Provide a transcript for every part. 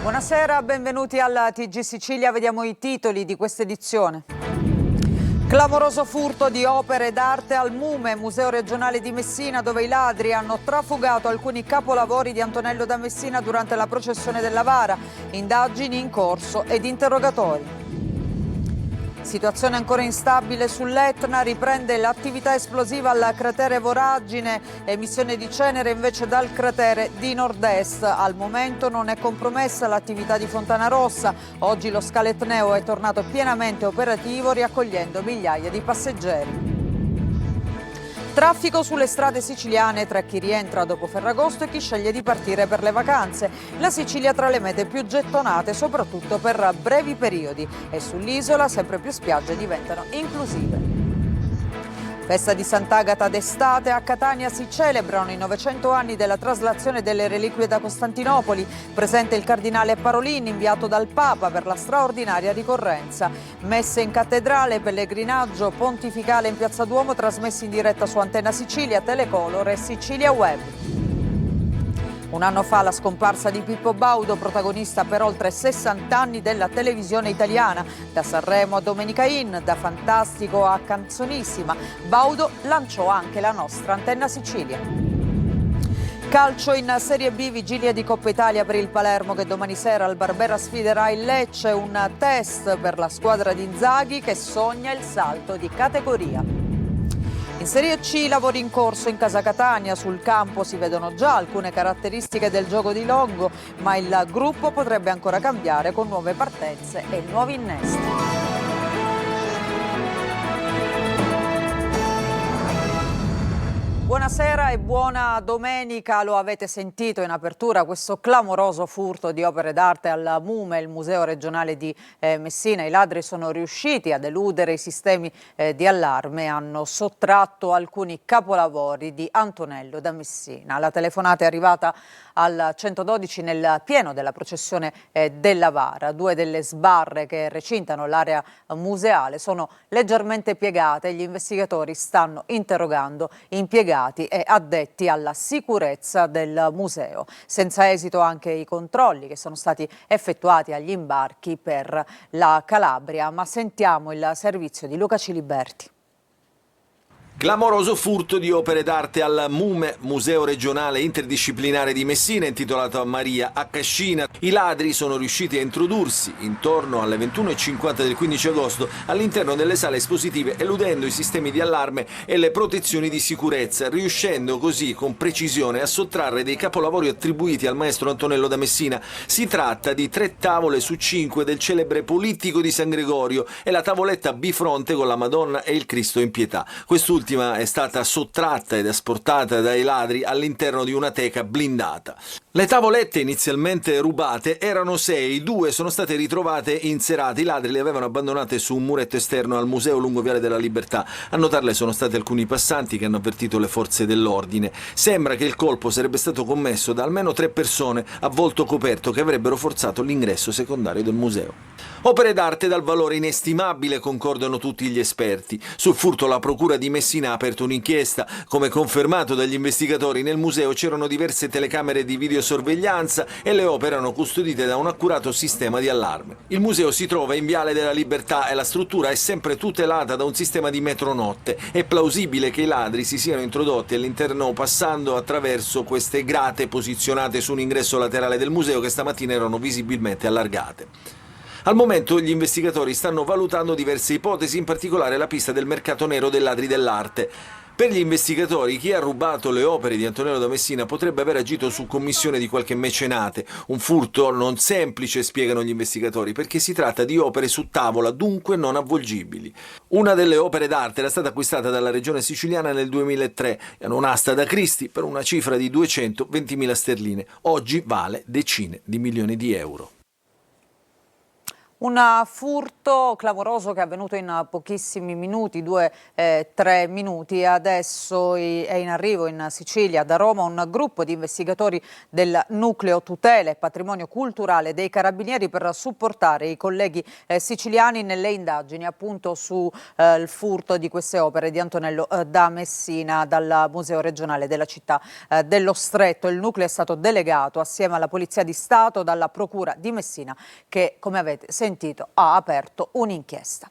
Buonasera, benvenuti alla TG Sicilia. Vediamo i titoli di questa edizione. Clamoroso furto di opere d'arte al MUME, Museo Regionale di Messina, dove i ladri hanno trafugato alcuni capolavori di Antonello da Messina durante la processione della Vara. Indagini in corso ed interrogatori. Situazione ancora instabile sull'Etna, riprende l'attività esplosiva al cratere Voragine, emissione di cenere invece dal cratere di nord-est. Al momento non è compromessa l'attività di Fontana Rossa, oggi lo scalo etneo è tornato pienamente operativo riaccogliendo migliaia di passeggeri. Traffico sulle strade siciliane tra chi rientra dopo Ferragosto e chi sceglie di partire per le vacanze. La Sicilia tra le mete più gettonate, soprattutto per brevi periodi. E sull'isola sempre più spiagge diventano inclusive. Festa di Sant'Agata d'estate, a Catania si celebrano i 900 anni della traslazione delle reliquie da Costantinopoli. Presente il cardinale Parolin, inviato dal Papa per la straordinaria ricorrenza. Messe in cattedrale, pellegrinaggio pontificale in Piazza Duomo, trasmessi in diretta su Antenna Sicilia, Telecolor e Sicilia Web. Un anno fa la scomparsa di Pippo Baudo, protagonista per oltre 60 anni della televisione italiana. Da Sanremo a Domenica In, da Fantastico a Canzonissima, Baudo lanciò anche la nostra Antenna Sicilia. Calcio in Serie B, vigilia di Coppa Italia per il Palermo che domani sera al Barbera sfiderà il Lecce, un test per la squadra di Inzaghi che sogna il salto di categoria. In Serie C lavori in corso in casa Catania, sul campo si vedono già alcune caratteristiche del gioco di Longo, ma il gruppo potrebbe ancora cambiare con nuove partenze e nuovi innesti. Buonasera e buona domenica. Lo avete sentito in apertura, questo clamoroso furto di opere d'arte al MUME, il Museo Regionale di Messina. I ladri sono riusciti ad eludere i sistemi di allarme e hanno sottratto alcuni capolavori di Antonello da Messina. La telefonata è arrivata al 112 nel pieno della processione della Vara. Due delle sbarre che recintano l'area museale sono leggermente piegate. Gli investigatori stanno interrogando impiegati e addetti alla sicurezza del museo. Senza esito anche i controlli che sono stati effettuati agli imbarchi per la Calabria. Ma sentiamo il servizio di Luca Ciliberti. Clamoroso furto di opere d'arte al MUME, Museo Regionale Interdisciplinare di Messina, intitolato a Maria a Cascina. I ladri sono riusciti a introdursi intorno alle 21:50 del 15 agosto all'interno delle sale espositive, eludendo i sistemi di allarme e le protezioni di sicurezza, riuscendo così con precisione a sottrarre dei capolavori attribuiti al maestro Antonello da Messina. Si tratta di 3 tavole su 5 del celebre Polittico di San Gregorio e la tavoletta bifronte con la Madonna e il Cristo in pietà. Quest'ultima è stata sottratta ed asportata dai ladri all'interno di una teca blindata. Le tavolette inizialmente rubate erano 6, 2 sono state ritrovate inserate. I ladri le avevano abbandonate su un muretto esterno al museo lungo Viale della Libertà. A notarle sono stati alcuni passanti che hanno avvertito le forze dell'ordine. Sembra che il colpo sarebbe stato commesso da almeno 3 persone a volto coperto che avrebbero forzato l'ingresso secondario del museo. Opere d'arte dal valore inestimabile, concordano tutti gli esperti. Sul furto la procura di Messina ha aperto un'inchiesta. Come confermato dagli investigatori, nel museo c'erano diverse telecamere di videosorveglianza e le opere erano custodite da un accurato sistema di allarme. Il museo si trova in Viale della Libertà e la struttura è sempre tutelata da un sistema di metronotte. È plausibile che i ladri si siano introdotti all'interno passando attraverso queste grate posizionate su un ingresso laterale del museo che stamattina erano visibilmente allargate. Al momento gli investigatori stanno valutando diverse ipotesi, in particolare la pista del mercato nero dei ladri dell'arte. Per gli investigatori, chi ha rubato le opere di Antonello da Messina potrebbe aver agito su commissione di qualche mecenate. Un furto non semplice, spiegano gli investigatori, perché si tratta di opere su tavola, dunque non avvolgibili. Una delle opere d'arte era stata acquistata dalla regione siciliana nel 2003 in un'asta da Cristi per una cifra di 220.000 sterline. Oggi vale decine di milioni di euro. Un furto clamoroso che è avvenuto in pochissimi minuti, 2-3 minuti. Adesso è in arrivo in Sicilia, da Roma, un gruppo di investigatori del Nucleo Tutela e Patrimonio Culturale dei Carabinieri per supportare i colleghi siciliani nelle indagini appunto sul furto di queste opere di Antonello da Messina dal Museo regionale della città dello Stretto. Il nucleo è stato delegato assieme alla Polizia di Stato dalla Procura di Messina che, come avete sentito, ha aperto un'inchiesta.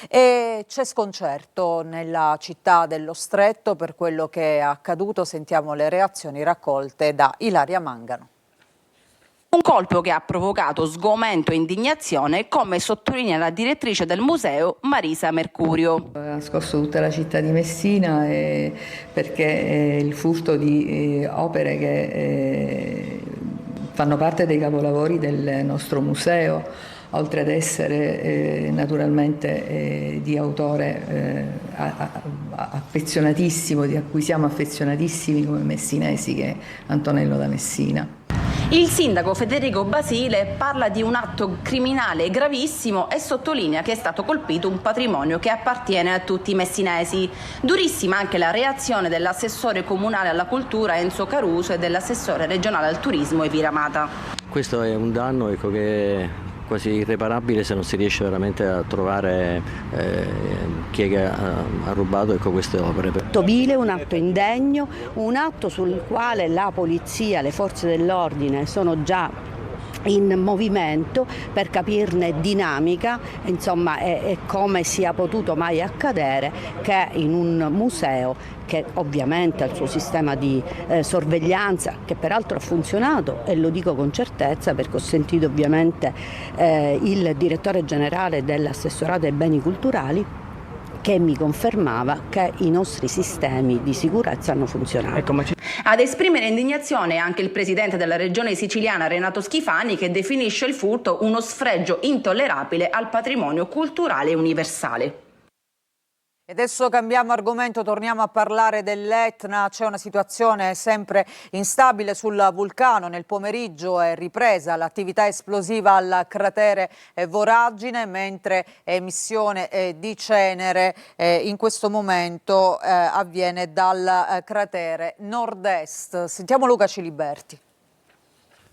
E c'è sconcerto nella città dello Stretto per quello che è accaduto. Sentiamo le reazioni raccolte da Ilaria Mangano. Un colpo che ha provocato sgomento e indignazione, come sottolinea la direttrice del museo Marisa Mercurio. Ha scosso tutta la città di Messina perché il furto di opere che fanno parte dei capolavori del nostro museo, oltre ad essere naturalmente di autore affezionatissimo, a cui siamo affezionatissimi come messinesi, che è Antonello da Messina. Il sindaco Federico Basile parla di un atto criminale gravissimo e sottolinea che è stato colpito un patrimonio che appartiene a tutti i messinesi. Durissima anche la reazione dell'assessore comunale alla cultura Enzo Caruso e dell'assessore regionale al turismo Evira Mata. Questo è un danno che è quasi irreparabile se non si riesce veramente a trovare chi è che ha rubato queste opere. Un atto vile, un atto indegno, un atto sul quale la polizia, le forze dell'ordine sono già in movimento per capirne dinamica, insomma, e come sia potuto mai accadere che in un museo che ovviamente ha il suo sistema di sorveglianza, che peraltro ha funzionato, e lo dico con certezza perché ho sentito ovviamente il direttore generale dell'assessorato ai beni culturali che mi confermava che i nostri sistemi di sicurezza hanno funzionato. Ad esprimere indignazione anche il presidente della regione siciliana Renato Schifani, che definisce il furto uno sfregio intollerabile al patrimonio culturale universale. E adesso cambiamo argomento, torniamo a parlare dell'Etna. C'è una situazione sempre instabile sul vulcano. Nel pomeriggio è ripresa l'attività esplosiva al cratere Voragine, mentre emissione di cenere in questo momento avviene dal cratere nord-est. Sentiamo Luca Ciliberti.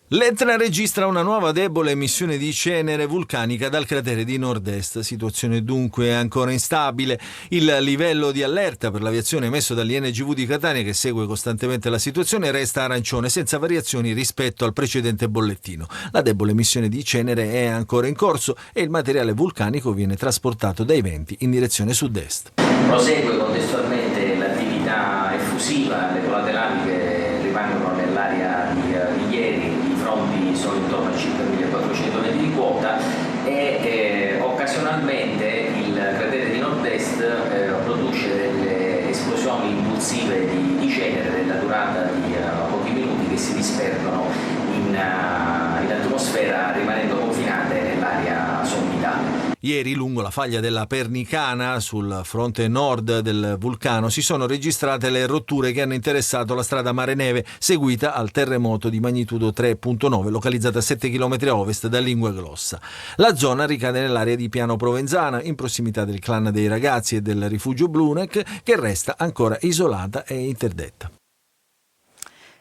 L'Etna registra una nuova debole emissione di cenere vulcanica dal cratere di nord-est, situazione dunque ancora instabile. Il livello di allerta per l'aviazione emesso dall'INGV di Catania, che segue costantemente la situazione, resta arancione, senza variazioni rispetto al precedente bollettino. La debole emissione di cenere è ancora in corso e il materiale vulcanico viene trasportato dai venti in direzione sud-est. Prosegue contestualmente l'attività effusiva, le collaterali che rimangono nell'area di ieri. I sono intorno a circa 1400 metri di quota e occasionalmente il cratere di nord-est produce delle esplosioni impulsive di cenere della durata di pochi minuti che si disperdono in atmosfera rimanendo confinate nell'area sommitale. Ieri, lungo la faglia della Pernicana, sul fronte nord del vulcano, si sono registrate le rotture che hanno interessato la strada Mare Neve, seguita al terremoto di magnitudo 3.9, localizzata a 7 km a ovest da Linguaglossa. La zona ricade nell'area di Piano Provenzana, in prossimità del clan dei ragazzi e del rifugio Blunek, che resta ancora isolata e interdetta.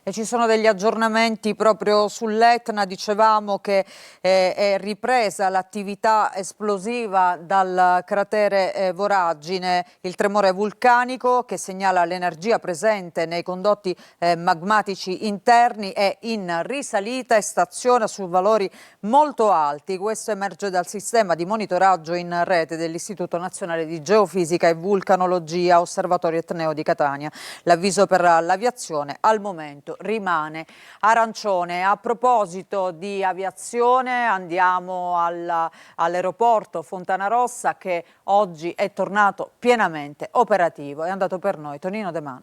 E ci sono degli aggiornamenti proprio sull'Etna. Dicevamo che è ripresa l'attività esplosiva dal cratere Voragine, il tremore vulcanico che segnala l'energia presente nei condotti magmatici interni è in risalita e staziona su valori molto alti. Questo emerge dal sistema di monitoraggio in rete dell'Istituto Nazionale di Geofisica e Vulcanologia, Osservatorio Etneo di Catania. L'avviso per l'aviazione al momento rimane arancione. A proposito di aviazione, andiamo all'aeroporto Fontanarossa, che oggi è tornato pienamente operativo. È andato per noi Tonino De Mano.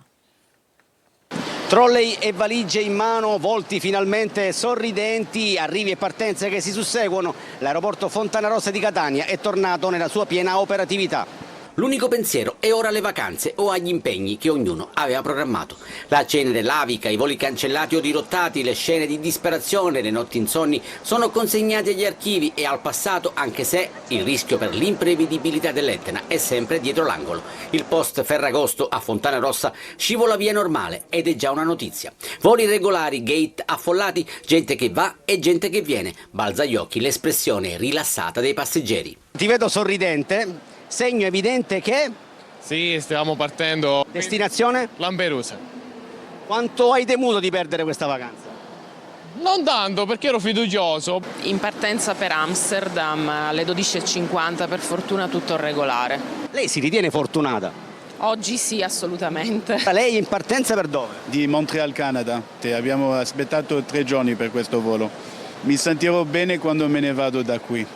Trolley e valigie in mano, volti finalmente sorridenti, arrivi e partenze che si susseguono. L'aeroporto Fontanarossa di Catania è tornato nella sua piena operatività. L'unico pensiero è ora alle vacanze o agli impegni che ognuno aveva programmato. La cenere lavica, i voli cancellati o dirottati, le scene di disperazione, le notti insonni sono consegnati agli archivi e al passato, anche se il rischio per l'imprevedibilità dell'Etna è sempre dietro l'angolo. Il post Ferragosto a Fontanarossa scivola via normale ed è già una notizia. Voli regolari, gate affollati, gente che va e gente che viene. Balza agli occhi l'espressione rilassata dei passeggeri. Ti vedo sorridente, segno evidente che... Sì, stiamo partendo. Destinazione? Lampedusa. Quanto hai temuto di perdere questa vacanza? Non tanto, perché ero fiducioso. In partenza per Amsterdam alle 12:50, per fortuna tutto regolare. Lei si ritiene fortunata? Oggi sì, assolutamente. Lei in partenza per dove? Di Montreal, Canada. Abbiamo aspettato 3 giorni per questo volo. Mi sentirò bene quando me ne vado da qui.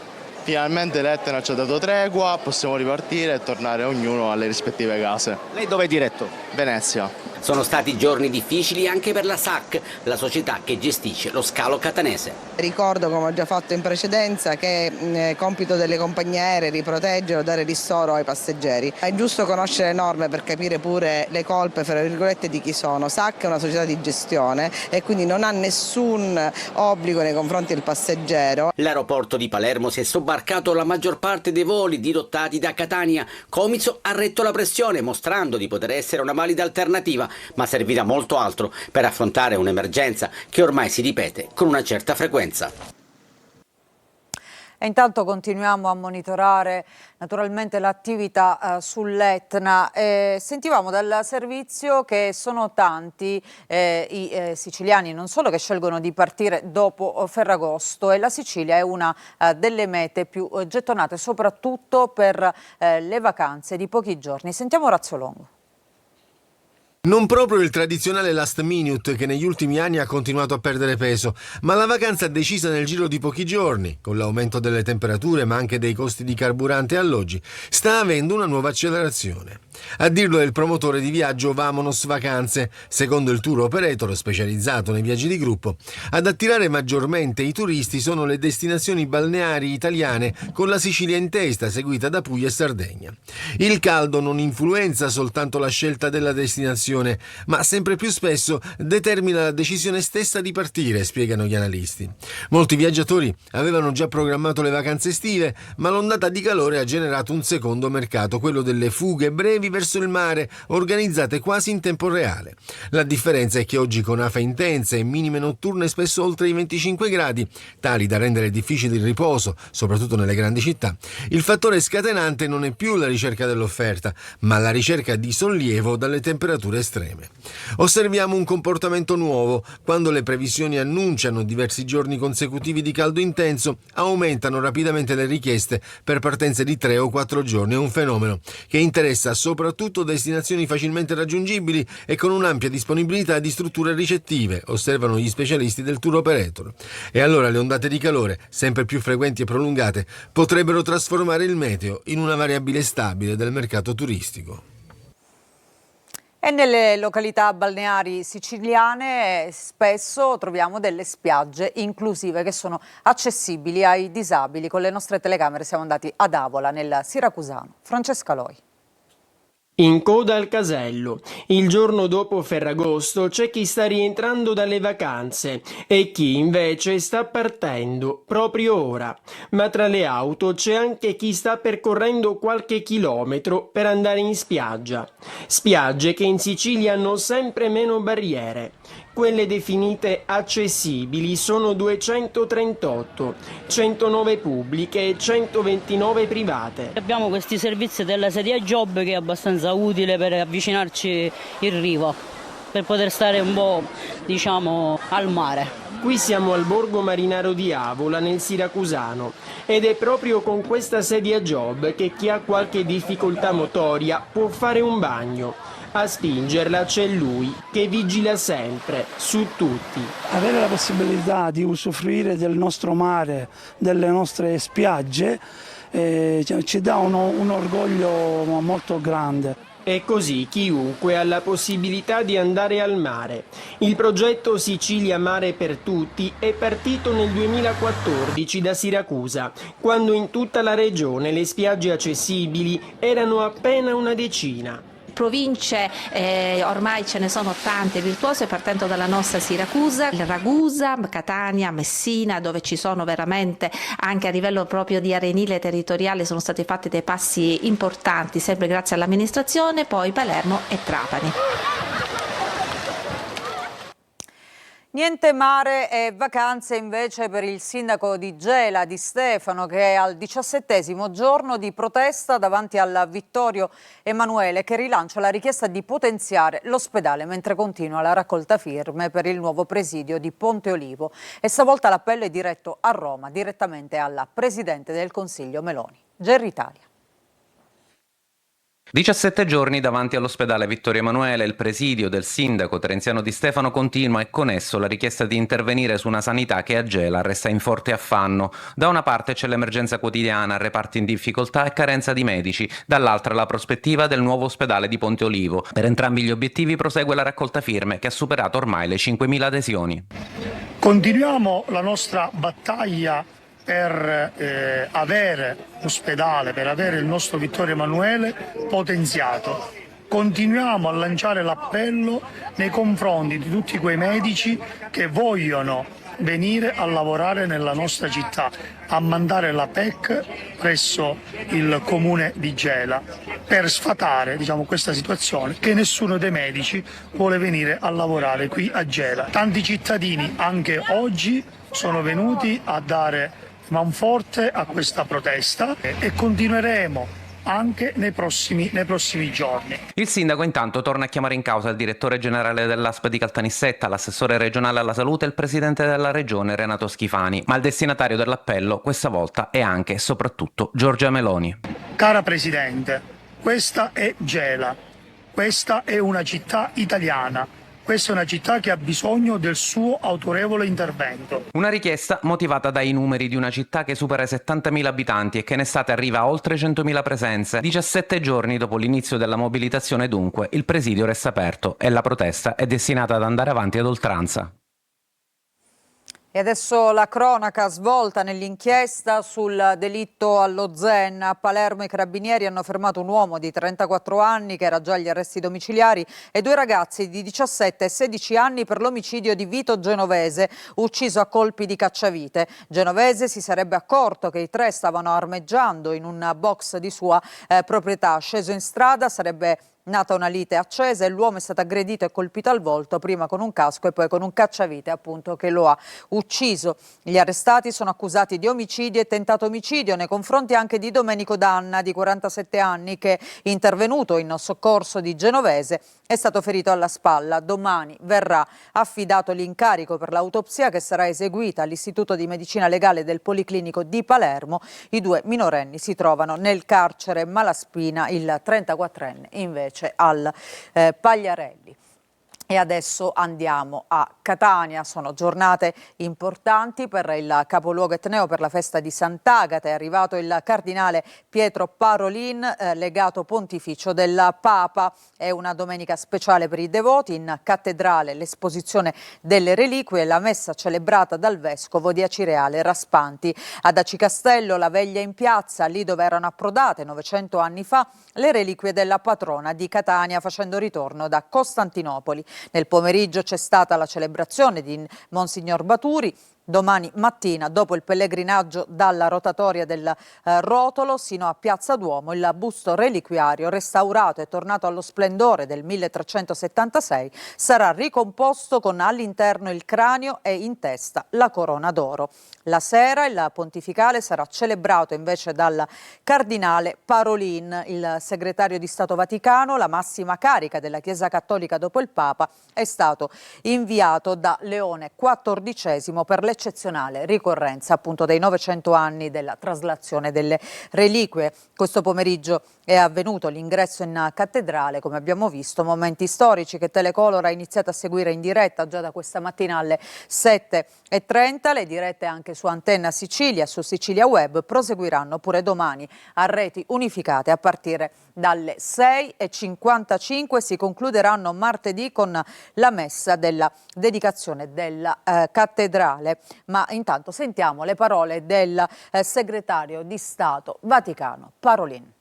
Finalmente l'Etna ci ha dato tregua, possiamo ripartire e tornare ognuno alle rispettive case. Lei dove è diretto? Venezia. Sono stati giorni difficili anche per la SAC, la società che gestisce lo scalo catanese. Ricordo, come ho già fatto in precedenza, che è compito delle compagnie aeree riproteggere o dare ristoro ai passeggeri. È giusto conoscere le norme per capire pure le colpe, fra virgolette, di chi sono. SAC è una società di gestione e quindi non ha nessun obbligo nei confronti del passeggero. L'aeroporto di Palermo si è sobbarcato la maggior parte dei voli dirottati da Catania. Comiso ha retto la pressione, mostrando di poter essere una valida alternativa, ma servirà molto altro per affrontare un'emergenza che ormai si ripete con una certa frequenza. E intanto continuiamo a monitorare naturalmente l'attività sull'Etna. Sentivamo dal servizio che sono tanti i siciliani non solo che scelgono di partire dopo Ferragosto, e la Sicilia è una delle mete più gettonate soprattutto per le vacanze di pochi giorni. Sentiamo Orazio Longo. Non proprio il tradizionale last minute che negli ultimi anni ha continuato a perdere peso, ma la vacanza decisa nel giro di pochi giorni, con l'aumento delle temperature ma anche dei costi di carburante e alloggi, sta avendo una nuova accelerazione. A dirlo è il promotore di viaggio Vamonos Vacanze, secondo il tour operator specializzato nei viaggi di gruppo. Ad attirare maggiormente i turisti sono le destinazioni balneari italiane, con la Sicilia in testa, seguita da Puglia e Sardegna. Il caldo non influenza soltanto la scelta della destinazione, ma sempre più spesso determina la decisione stessa di partire, spiegano gli analisti. Molti viaggiatori avevano già programmato le vacanze estive, ma l'ondata di calore ha generato un secondo mercato, quello delle fughe brevi verso il mare, organizzate quasi in tempo reale. La differenza è che oggi, con afe intense e minime notturne spesso oltre i 25 gradi, tali da rendere difficile il riposo, soprattutto nelle grandi città, il fattore scatenante non è più la ricerca dell'offerta, ma la ricerca di sollievo dalle temperature estreme. Osserviamo un comportamento nuovo: quando le previsioni annunciano diversi giorni consecutivi di caldo intenso, aumentano rapidamente le richieste per partenze di 3 o 4 giorni. È un fenomeno che interessa soprattutto destinazioni facilmente raggiungibili e con un'ampia disponibilità di strutture ricettive, osservano gli specialisti del tour operator. E allora le ondate di calore, sempre più frequenti e prolungate, potrebbero trasformare il meteo in una variabile stabile del mercato turistico. E nelle località balneari siciliane spesso troviamo delle spiagge inclusive che sono accessibili ai disabili. Con le nostre telecamere siamo andati ad Avola, nel siracusano. Francesca Loi. In coda al casello, il giorno dopo Ferragosto c'è chi sta rientrando dalle vacanze e chi invece sta partendo proprio ora. Ma tra le auto c'è anche chi sta percorrendo qualche chilometro per andare in spiaggia. Spiagge che in Sicilia hanno sempre meno barriere. Quelle definite accessibili sono 238, 109 pubbliche e 129 private. Abbiamo questi servizi della sedia job che è abbastanza utile per avvicinarci in riva, per poter stare un po', diciamo, al mare. Qui siamo al borgo marinaro di Avola, nel siracusano, ed è proprio con questa sedia job che chi ha qualche difficoltà motoria può fare un bagno. A spingerla c'è lui, che vigila sempre, su tutti. Avere la possibilità di usufruire del nostro mare, delle nostre spiagge, ci dà un orgoglio molto grande. e così chiunque ha la possibilità di andare al mare. Il progetto Sicilia Mare per Tutti è partito nel 2014 da Siracusa, quando in tutta la regione le spiagge accessibili erano appena una decina. Province ormai ce ne sono tante virtuose, partendo dalla nostra Siracusa, Ragusa, Catania, Messina, dove ci sono veramente anche a livello proprio di arenile territoriale sono stati fatti dei passi importanti, sempre grazie all'amministrazione, poi Palermo e Trapani. Niente mare e vacanze invece per il sindaco di Gela, Di Stefano, che è al 17° giorno di protesta davanti al Vittorio Emanuele, che rilancia la richiesta di potenziare l'ospedale mentre continua la raccolta firme per il nuovo presidio di Ponte Olivo. E stavolta l'appello è diretto a Roma, direttamente alla Presidente del Consiglio Meloni. Gerry Italia. 17 giorni davanti all'ospedale Vittorio Emanuele, il presidio del sindaco Terenziano Di Stefano continua e con esso la richiesta di intervenire su una sanità che a Gela resta in forte affanno. Da una parte c'è l'emergenza quotidiana, reparti in difficoltà e carenza di medici, dall'altra la prospettiva del nuovo ospedale di Ponte Olivo. Per entrambi gli obiettivi prosegue la raccolta firme che ha superato ormai le 5.000 adesioni. Continuiamo la nostra battaglia per avere l'ospedale, per avere il nostro Vittorio Emanuele potenziato. Continuiamo a lanciare l'appello nei confronti di tutti quei medici che vogliono venire a lavorare nella nostra città, a mandare la PEC presso il comune di Gela per sfatare questa situazione che nessuno dei medici vuole venire a lavorare qui a Gela. Tanti cittadini anche oggi sono venuti a dare manforte a questa protesta e continueremo anche nei prossimi giorni. Il sindaco intanto torna a chiamare in causa il direttore generale dell'ASP di Caltanissetta, l'assessore regionale alla salute e il presidente della regione Renato Schifani, ma il destinatario dell'appello questa volta è anche e soprattutto Giorgia Meloni. Cara Presidente, questa è Gela, questa è una città italiana. Questa è una città che ha bisogno del suo autorevole intervento. Una richiesta motivata dai numeri di una città che supera i 70.000 abitanti e che in estate arriva a oltre 100.000 presenze. 17 giorni dopo l'inizio della mobilitazione dunque, il presidio resta aperto e la protesta è destinata ad andare avanti ad oltranza. E adesso la cronaca svolta nell'inchiesta sul delitto allo Zen. A Palermo i carabinieri hanno fermato un uomo di 34 anni che era già agli arresti domiciliari e due ragazzi di 17 e 16 anni per l'omicidio di Vito Genovese, ucciso a colpi di cacciavite. Genovese si sarebbe accorto che i tre stavano armeggiando in un box di sua proprietà. Sceso in strada sarebbe nata una lite accesa e l'uomo è stato aggredito e colpito al volto, prima con un casco e poi con un cacciavite appunto che lo ha ucciso. Gli arrestati sono accusati di omicidio e tentato omicidio nei confronti anche di Domenico Danna, di 47 anni, che intervenuto in soccorso di Genovese è stato ferito alla spalla. Domani verrà affidato l'incarico per l'autopsia che sarà eseguita all'Istituto di Medicina Legale del Policlinico di Palermo. I due minorenni si trovano nel carcere Malaspina, il 34enne invece al Pagliarelli. E adesso andiamo a Catania, sono giornate importanti per il capoluogo etneo, per la festa di Sant'Agata. È arrivato il cardinale Pietro Parolin, legato pontificio del Papa. È una domenica speciale per i devoti, in cattedrale l'esposizione delle reliquie e la messa celebrata dal vescovo di Acireale Raspanti. Ad Aci Castello la veglia in piazza, lì dove erano approdate 900 anni fa le reliquie della patrona di Catania, facendo ritorno da Costantinopoli. Nel pomeriggio c'è stata la celebrazione di Monsignor Baturi. Domani mattina, dopo il pellegrinaggio dalla rotatoria del Rotolo sino a Piazza Duomo, il busto reliquiario, restaurato e tornato allo splendore del 1376, sarà ricomposto con all'interno il cranio e in testa la corona d'oro. La sera il pontificale sarà celebrato invece dal cardinale Parolin, il segretario di Stato Vaticano. La massima carica della Chiesa Cattolica dopo il Papa è stato inviato da Leone XIV per le l'eccezionale ricorrenza appunto dei 900 anni della traslazione delle reliquie. Questo pomeriggio è avvenuto l'ingresso in cattedrale, come abbiamo visto, momenti storici che Telecolor ha iniziato a seguire in diretta già da questa mattina alle 7:30. Le dirette anche su Antenna Sicilia, su Sicilia Web, proseguiranno pure domani a reti unificate a partire dalle 6:55. Si concluderanno martedì con la messa della dedicazione della cattedrale. Ma intanto sentiamo le parole del segretario di Stato Vaticano, Parolin.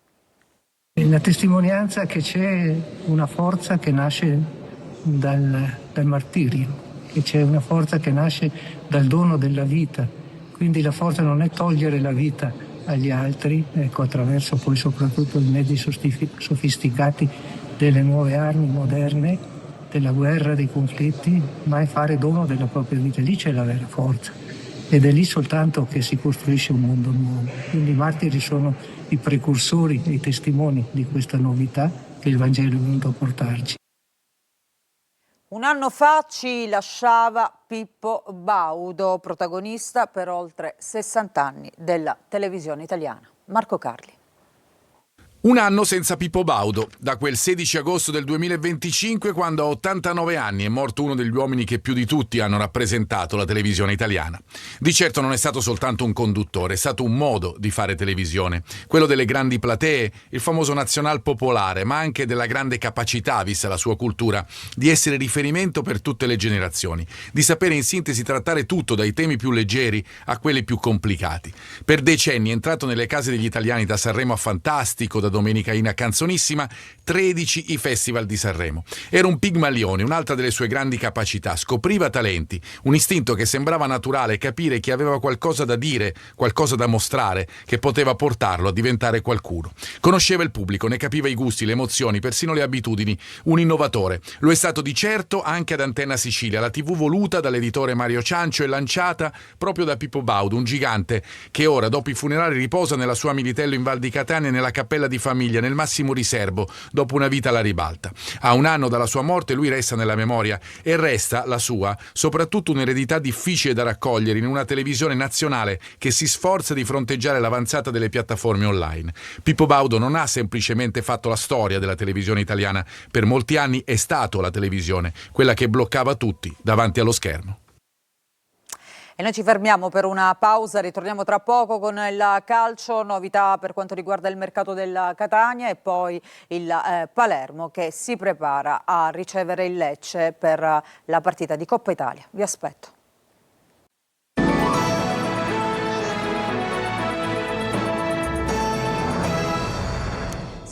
La testimonianza che c'è una forza che nasce dal martirio, che c'è una forza che nasce dal dono della vita, quindi la forza non è togliere la vita agli altri, ecco, attraverso poi soprattutto i mezzi sofisticati delle nuove armi moderne, della guerra, dei conflitti, ma è fare dono della propria vita. Lì c'è la vera forza ed è lì soltanto che si costruisce un mondo nuovo. Quindi i martiri sono i precursori e i testimoni di questa novità che il Vangelo è venuto a portarci. Un anno fa ci lasciava Pippo Baudo, protagonista per oltre 60 anni della televisione italiana. Marco Carli. Un anno senza Pippo Baudo, da quel 16 agosto del 2025, quando a 89 anni è morto uno degli uomini che più di tutti hanno rappresentato la televisione italiana. Di certo non è stato soltanto un conduttore, è stato un modo di fare televisione, quello delle grandi platee, il famoso nazional popolare, ma anche della grande capacità, vista la sua cultura, di essere riferimento per tutte le generazioni, di sapere in sintesi trattare tutto, dai temi più leggeri a quelli più complicati. Per decenni è entrato nelle case degli italiani, da Sanremo a Fantastico, da Domenica In a Canzonissima, 13 i festival di Sanremo. Era un pigmalione, un'altra delle sue grandi capacità, scopriva talenti, un istinto che sembrava naturale, capire chi aveva qualcosa da dire, qualcosa da mostrare, che poteva portarlo a diventare qualcuno. Conosceva il pubblico, ne capiva i gusti, le emozioni, persino le abitudini, un innovatore. Lo è stato di certo anche ad Antenna Sicilia, la TV voluta dall'editore Mario Ciancio e lanciata proprio da Pippo Baudo, un gigante che ora, dopo i funerali, riposa nella sua Militello in Val di Catania, nella cappella di famiglia, nel massimo riservo, dopo una vita alla ribalta. A un anno dalla sua morte lui resta nella memoria e resta, la sua, soprattutto un'eredità difficile da raccogliere in una televisione nazionale che si sforza di fronteggiare l'avanzata delle piattaforme online. Pippo Baudo non ha semplicemente fatto la storia della televisione italiana, per molti anni è stato la televisione, quella che bloccava tutti davanti allo schermo. E noi ci fermiamo per una pausa, ritorniamo tra poco con il calcio, novità per quanto riguarda il mercato del Catania e poi il Palermo che si prepara a ricevere il Lecce per la partita di Coppa Italia. Vi aspetto.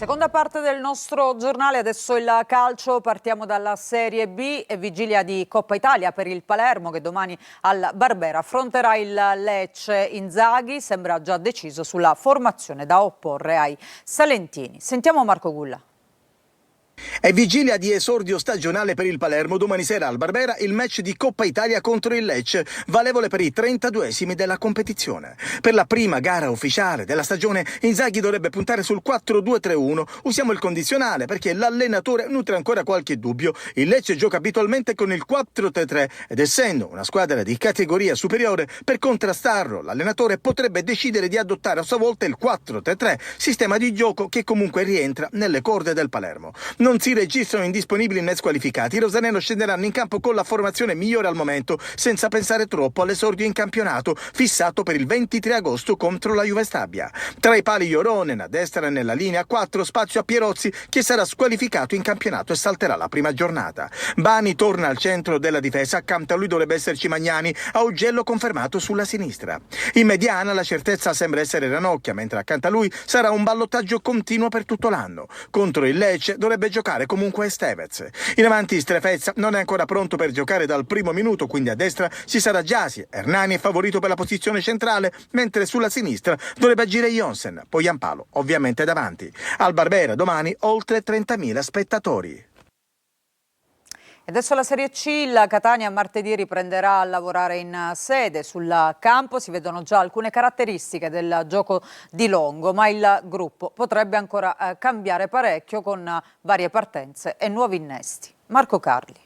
Seconda parte del nostro giornale, adesso il calcio, partiamo dalla Serie B e vigilia di Coppa Italia per il Palermo che domani al Barbera affronterà il Lecce. Inzaghi sembra già deciso sulla formazione da opporre ai salentini. Sentiamo Marco Gulla. È vigilia di esordio stagionale per il Palermo. Domani sera al Barbera il match di Coppa Italia contro il Lecce, valevole per i 32esimi della competizione. Per la prima gara ufficiale della stagione Inzaghi dovrebbe puntare sul 4-2-3-1. Usiamo il condizionale perché l'allenatore nutre ancora qualche dubbio. Il Lecce gioca abitualmente con il 4-3-3 ed essendo una squadra di categoria superiore, per contrastarlo l'allenatore potrebbe decidere di adottare a sua volta il 4-3-3, sistema di gioco che comunque rientra nelle corde del Palermo. Non si registrano indisponibili né squalificati. I rosanello scenderanno in campo con la formazione migliore al momento, senza pensare troppo all'esordio in campionato, fissato per il 23 agosto contro la Juve Stabia. Tra i pali Joronen, a destra nella linea 4, spazio a Pierozzi, che sarà squalificato in campionato e salterà la prima giornata. Bani torna al centro della difesa, accanto a lui dovrebbe esserci Magnani, Augello confermato sulla sinistra. In mediana la certezza sembra essere Ranocchia, mentre accanto a lui sarà un ballottaggio continuo per tutto l'anno. Contro il Lecce dovrebbe giocare comunque Stevez. In avanti Strefezza non è ancora pronto per giocare dal primo minuto, quindi a destra ci sarà Giasi. Hernani è favorito per la posizione centrale, mentre sulla sinistra dovrebbe agire Jonsen, poi Giampalo ovviamente davanti. Al Barbera domani oltre 30.000 spettatori. Adesso la Serie C, il Catania martedì riprenderà a lavorare in sede. Sul campo si vedono già alcune caratteristiche del gioco di Longo, ma il gruppo potrebbe ancora cambiare parecchio con varie partenze e nuovi innesti. Marco Carli.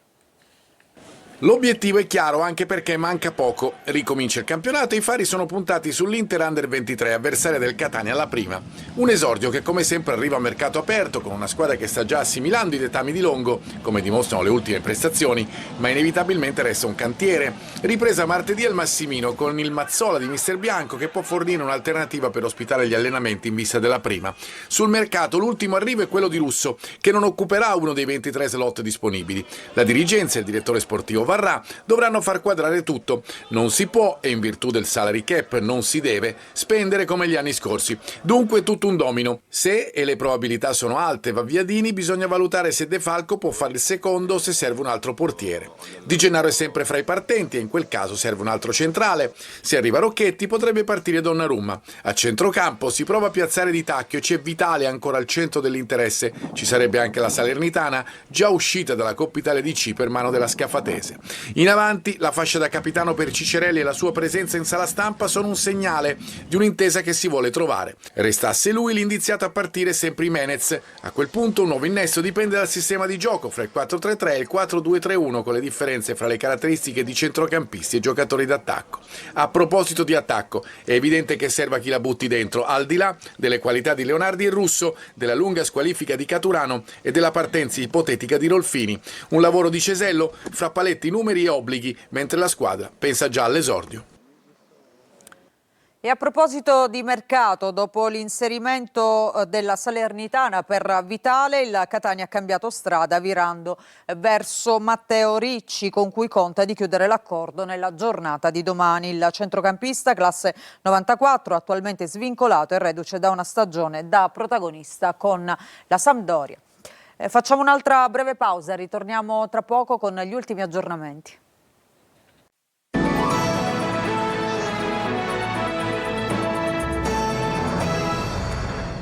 L'obiettivo è chiaro anche perché manca poco. Ricomincia il campionato e i fari sono puntati sull'Inter Under 23, avversaria del Catania alla prima. Un esordio che come sempre arriva a mercato aperto con una squadra che sta già assimilando i dettami di Longo, come dimostrano le ultime prestazioni, ma inevitabilmente resta un cantiere. Ripresa martedì al Massimino con il Mazzola di Mister Bianco che può fornire un'alternativa per ospitare gli allenamenti in vista della prima. Sul mercato l'ultimo arrivo è quello di Russo, che non occuperà uno dei 23 slot disponibili. La dirigenza e il direttore sportivo Varrà dovranno far quadrare tutto. Non si può, e in virtù del salary cap non si deve, spendere come gli anni scorsi. Dunque tutto un domino. Se, e le probabilità sono alte, va via Dini, bisogna valutare se De Falco può fare il secondo o se serve un altro portiere. Di Gennaro è sempre fra i partenti e in quel caso serve un altro centrale. Se arriva Rocchetti potrebbe partire Donnarumma. A centrocampo si prova a piazzare Di Tacchio, c'è Vitale ancora al centro dell'interesse. Ci sarebbe anche la Salernitana, già uscita dalla Coppa Italia di C per mano della Scafatese. In avanti, la fascia da capitano per Cicerelli e la sua presenza in sala stampa sono un segnale di un'intesa che si vuole trovare. Restasse lui, l'indiziato a partire è sempre Jimenez. A quel punto un nuovo innesto dipende dal sistema di gioco fra il 4-3-3 e il 4-2-3-1, con le differenze fra le caratteristiche di centrocampisti e giocatori d'attacco. A proposito di attacco, è evidente che serva chi la butti dentro, al di là delle qualità di Leonardi e Russo, della lunga squalifica di Caturano e della partenza ipotetica di Rolfini. Un lavoro di Cesello fra paletti, numeri e obblighi, mentre la squadra pensa già all'esordio. E a proposito di mercato, dopo l'inserimento della Salernitana per Vitale, il Catania ha cambiato strada virando verso Matteo Ricci, con cui conta di chiudere l'accordo nella giornata di domani. Il centrocampista, classe 94, attualmente svincolato e reduce da una stagione da protagonista con la Sampdoria. Facciamo un'altra breve pausa, ritorniamo tra poco con gli ultimi aggiornamenti.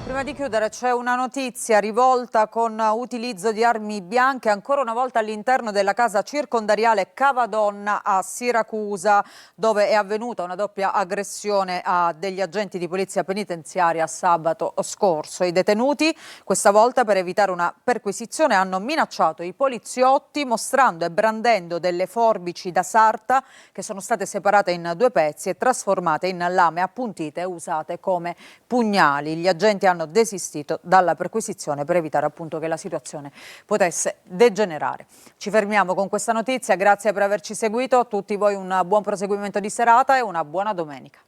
Prima di chiudere c'è una notizia: rivolta con utilizzo di armi bianche ancora una volta all'interno della casa circondariale Cavadonna a Siracusa, dove è avvenuta una doppia aggressione a degli agenti di polizia penitenziaria sabato scorso. I detenuti, questa volta per evitare una perquisizione, hanno minacciato i poliziotti mostrando e brandendo delle forbici da sarta che sono state separate in due pezzi e trasformate in lame appuntite e usate come pugnali. Gli agenti hanno desistito dalla perquisizione per evitare appunto che la situazione potesse degenerare. Ci fermiamo con questa notizia, grazie per averci seguito, a tutti voi un buon proseguimento di serata e una buona domenica.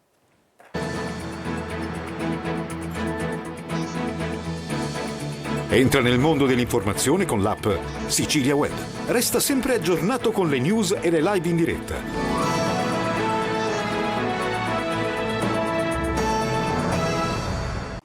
Entra nel mondo dell'informazione con l'app Sicilia Web. Resta sempre aggiornato con le news e le live in diretta.